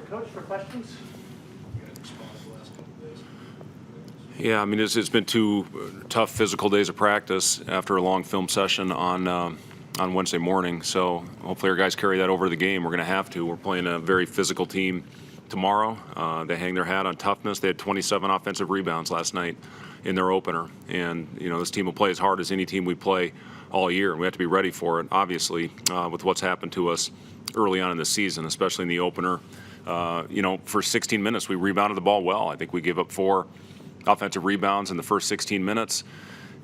Coach, for questions. Yeah, I mean, it's been 2 tough physical days of practice after a long film session on Wednesday morning. So hopefully our guys carry that over to the game. We're going to have to. We're playing a very physical team tomorrow. They hang their hat on toughness. They had 27 offensive rebounds last night in their opener. And, this team will play as hard as any team we play all year, and we have to be ready for it, obviously, with what's happened to us early on in the season, especially in the opener. For 16 minutes, we rebounded the ball well. I think we gave up 4 offensive rebounds in the first 16 minutes,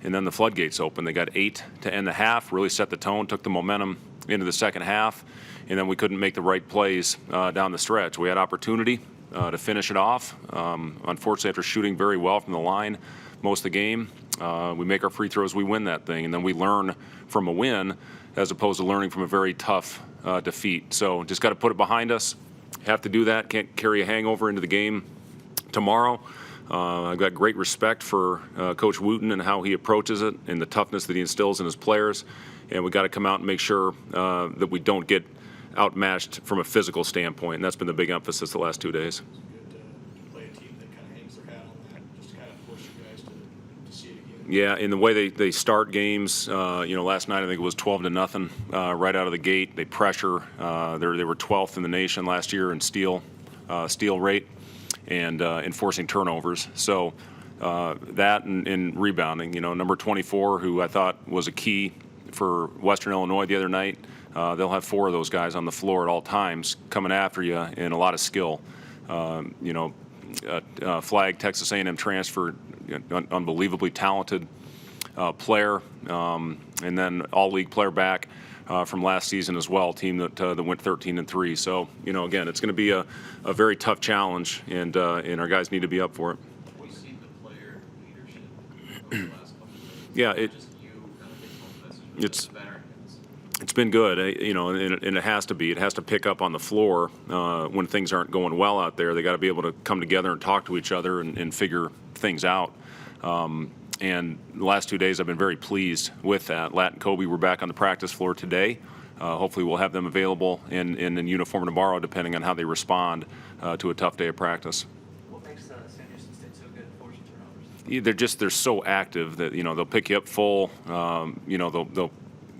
and then the floodgates opened. They got 8 to end the half, really set the tone, took the momentum into the second half, and then we couldn't make the right plays down the stretch. We had opportunity to finish it off. Unfortunately, after shooting very well from the line most of the game, we make our free throws, we win that thing, and then we learn from a win as opposed to learning from a very tough defeat. So just got to put it behind us. Have to do that. Can't carry a hangover into the game tomorrow. I've got great respect for Coach Wooten and how he approaches it and the toughness that he instills in his players. And we got to come out and make sure that we don't get outmatched from a physical standpoint. And that's been the big emphasis the last 2 days. Yeah, in the way they start games, last night I think it was 12-0 right out of the gate. They pressure. They were 12th in the nation last year in steal rate and enforcing turnovers. So that and rebounding. Number 24, who I thought was a key for Western Illinois the other night. They'll have 4 of those guys on the floor at all times coming after you, and a lot of skill. Flag Texas A&M transfer, unbelievably talented player, and then all-league player back from last season as well, team that went 13-3. So, again, it's going to be a very tough challenge, and our guys need to be up for it. We've seen the player leadership over the last couple of days. Yeah, it's been good, and it has to be. It has to pick up on the floor when things aren't going well out there. They got to be able to come together and talk to each other and figure things out. And the last 2 days, I've been very pleased with that. Lat and Kobe were back on the practice floor today. Hopefully, we'll have them available in uniform tomorrow, depending on how they respond to a tough day of practice. What makes Sanderson State so good at forcing turnovers? They're so active that they'll pick you up full. They'll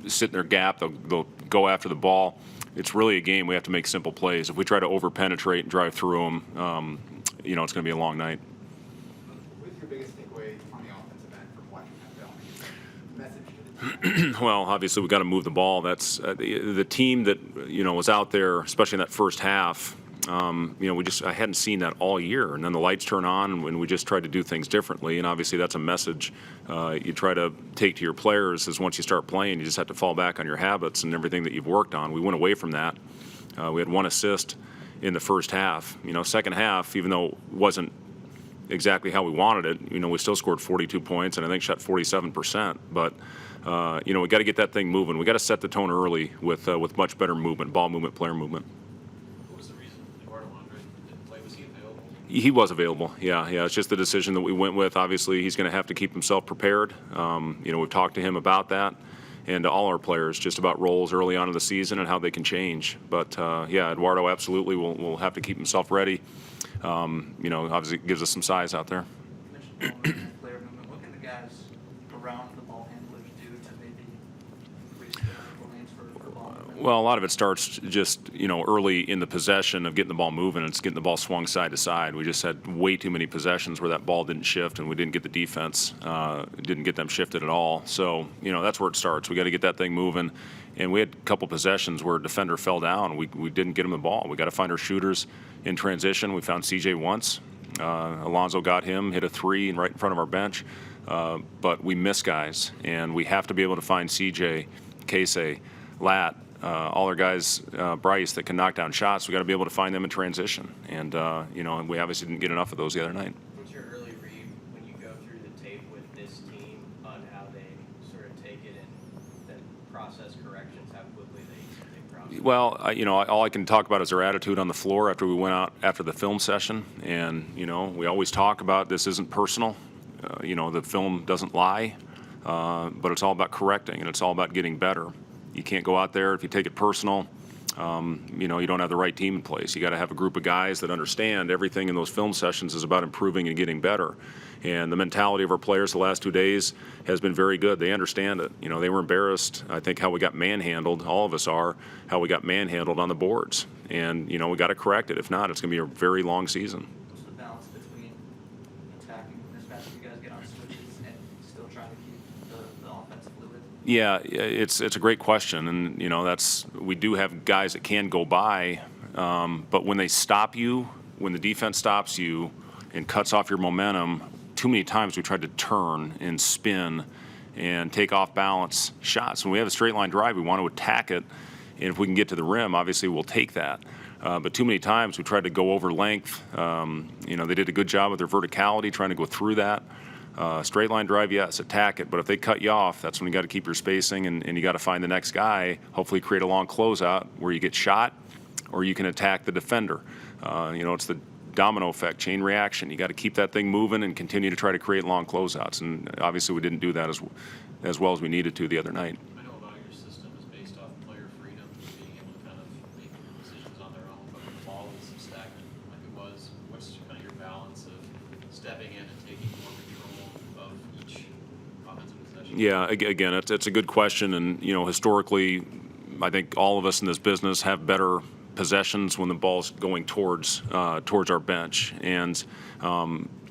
sit in their gap. They'll go after the ball. It's really a game we have to make simple plays. If we try to over-penetrate and drive through them, it's going to be a long night. What's your biggest takeaway on the offensive end from watching that film? Message to the team? Well, obviously we've got to move the ball. That's the team that was out there, especially in that first half. I hadn't seen that all year, and then the lights turn on, and we just tried to do things differently. And obviously, that's a message you try to take to your players. Is once you start playing, you just have to fall back on your habits and everything that you've worked on. We went away from that. We had 1 assist in the first half. Second half, even though it wasn't exactly how we wanted it, we still scored 42 points, and I think shot 47%. But we got to get that thing moving. We got to set the tone early with much better movement, ball movement, player movement. He was available, yeah. It's just the decision that we went with. Obviously, he's going to have to keep himself prepared. We've talked to him about that, and to all our players, just about roles early on in the season and how they can change. But, Eduardo absolutely will have to keep himself ready. Obviously it gives us some size out there. You mentioned player movement. What can the guys around the ball handlers do to maybe raise the lanes for ball movement? Well, a lot of it starts just, early in the possession of getting the ball moving. It's getting the ball swung side to side. We just had way too many possessions where that ball didn't shift, and we didn't get the defense, didn't get them shifted at all. So, that's where it starts. We got to get that thing moving. And we had a couple possessions where a defender fell down. We didn't get him the ball. We got to find our shooters in transition. We found CJ once. Alonzo got him, hit a 3 right in front of our bench. But we miss guys, and we have to be able to find CJ, Casey, Lat, all our guys, Bryce, that can knock down shots. We got to be able to find them in transition, and and we obviously didn't get enough of those the other night. What's your early read when you go through the tape with this team on how they sort of take it and then process corrections, how quickly they process? Well, all I can talk about is their attitude on the floor after we went out after the film session, and we always talk about this isn't personal. The film doesn't lie, but it's all about correcting, and it's all about getting better. You can't go out there if you take it personal. you know, you don't have the right team in place. You got to have a group of guys that understand everything in those film sessions is about improving and getting better. And the mentality of our players the last 2 days has been very good. They understand it. You know, they were embarrassed, I think, how we got manhandled, all of us are, how we got manhandled on the boards. And, you know, we got to correct it. If not, it's going to be a very long season. What's the balance between attacking as fast as you guys get on switches and still trying to keep the offense fluid? Yeah, it's a great question, and you know we do have guys that can go by, but when they stop you, when the defense stops you and cuts off your momentum, too many times we tried to turn and spin and take off balance shots. When we have a straight line drive, we want to attack it, and if we can get to the rim, obviously we'll take that. But too many times we tried to go over length. You know, they did a good job with their verticality, trying to go through that. Straight line drive, yes, attack it. But if they cut you off, that's when you got to keep your spacing and you got to find the next guy, hopefully create a long closeout where you get shot or you can attack the defender. You know, it's the domino effect, chain reaction. You got to keep that thing moving and continue to try to create long closeouts. And obviously we didn't do that as well as we needed to the other night. I know a lot of your system is based off player freedom, being able to kind of make decisions on their own, but when the ball is stagnant like it was, what's kind of your balance of stepping in and taking more control of each offensive possession? Yeah, again, it's a good question, and you know, historically, I think all of us in this business have better possessions when the ball's going towards our bench, and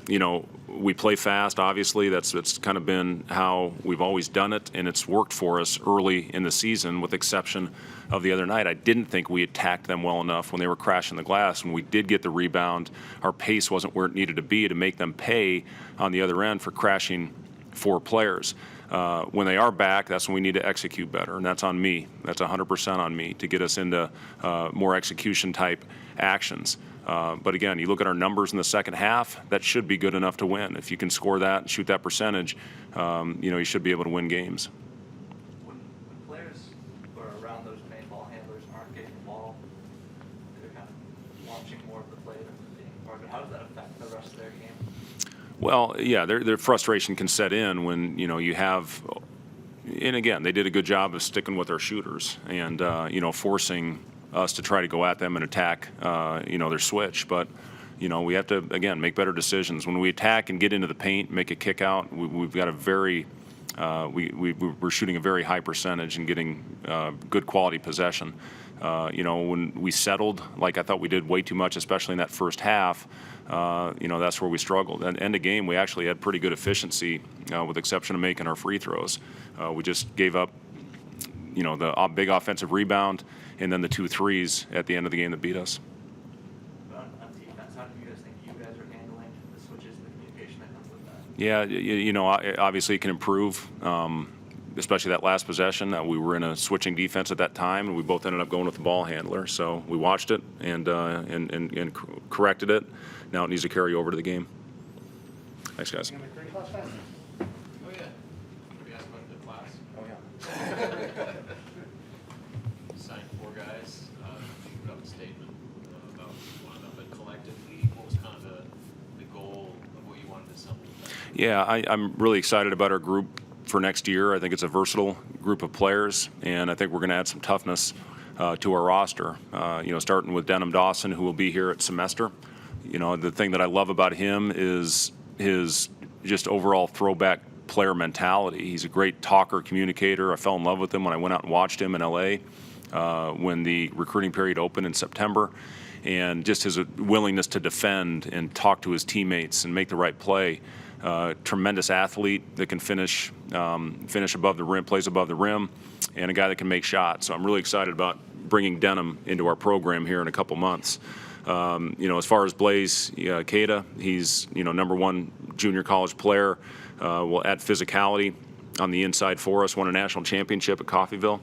you know, we play fast. Obviously, that's kind of been how we've always done it, and it's worked for us early in the season, with exception of the other night. I didn't think we attacked them well enough when they were crashing the glass. When we did get the rebound, our pace wasn't where it needed to be to make them pay on the other end for crashing 4 players. When they are back, that's when we need to execute better, and that's on me. That's 100% on me to get us into more execution-type actions. But again, you look at our numbers in the second half, that should be good enough to win. If you can score that and shoot that percentage, you know, you should be able to win games. When players who are around those main ball handlers aren't getting the ball, they're kind of launching more of the play than being part of it. How does that affect the rest of their game? Well, yeah, their frustration can set in when, you know, you have, and again, they did a good job of sticking with our shooters and, you know, forcing us to try to go at them and attack, you know, their switch. But, you know, we have to, again, make better decisions. When we attack and get into the paint, make a kick out, we've got a very, we're shooting a very high percentage and getting good quality possession. You know, when we settled, like I thought we did way too much, especially in that first half, you know, that's where we struggled. And end of game, we actually had pretty good efficiency, with the exception of making our free throws. We just gave up, you know, the big offensive rebound and then the 2 threes at the end of the game that beat us. On defense, how do you guys think you guys are handling the switches, the communication that comes with that? Yeah, you know, obviously it can improve, especially that last possession. We were in a switching defense at that time, and we both ended up going with the ball handler. So we watched it and corrected it. Now it needs to carry over to the game. Thanks, guys. Oh, yeah. We asked about the class. Oh, yeah. Signed 4 guys. You put up a statement about one of them, but collectively, what was kind of the goal of what you wanted to assemble? Yeah, I'm really excited about our group for next year. I think it's a versatile group of players, and I think we're going to add some toughness to our roster. You know, starting with Denham Dawson, who will be here at semester. You know, the thing that I love about him is his just overall throwback player mentality. He's a great talker, communicator. I fell in love with him when I went out and watched him in LA when the recruiting period opened in September. And just his willingness to defend and talk to his teammates and make the right play. Tremendous athlete that can finish above the rim, plays above the rim, and a guy that can make shots. So I'm really excited about bringing Denham into our program here in a couple months. You know, as far as Blaze Cada, he's, you know, #1 junior college player. Will add physicality on the inside for us. Won a national championship at Coffeyville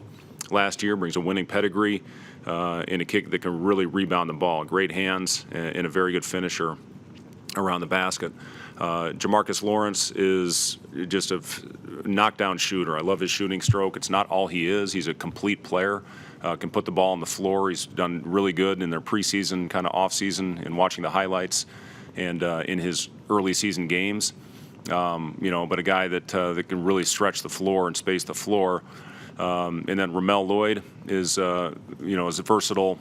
last year. Brings a winning pedigree and a kick that can really rebound the ball. Great hands and a very good finisher around the basket. Jamarcus Lawrence is just a knockdown shooter. I love his shooting stroke. It's not all he is. He's a complete player. Can put the ball on the floor. He's done really good in their preseason, kind of off-season, and watching the highlights and in his early season games. You know, but a guy that can really stretch the floor and space the floor. And then Ramel Lloyd is a versatile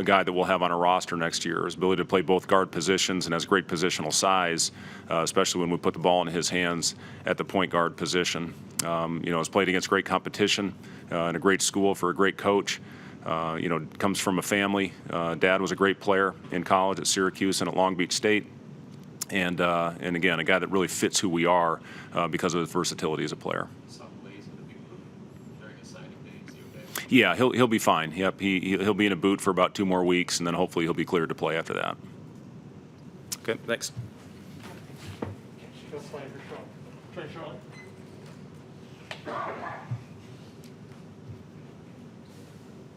guy that we'll have on our roster next year. His ability to play both guard positions and has great positional size, especially when we put the ball in his hands at the point guard position. Has played against great competition in a great school for a great coach. Comes from a family. Dad was a great player in college at Syracuse and at Long Beach State. And again, a guy that really fits who we are because of his versatility as a player. Some ways to be during a signing day. Is he okay? Yeah, he'll be fine. Yep, he'll be in a boot for about 2 more weeks, and then hopefully he'll be cleared to play after that. Okay, thanks. Trey Sean.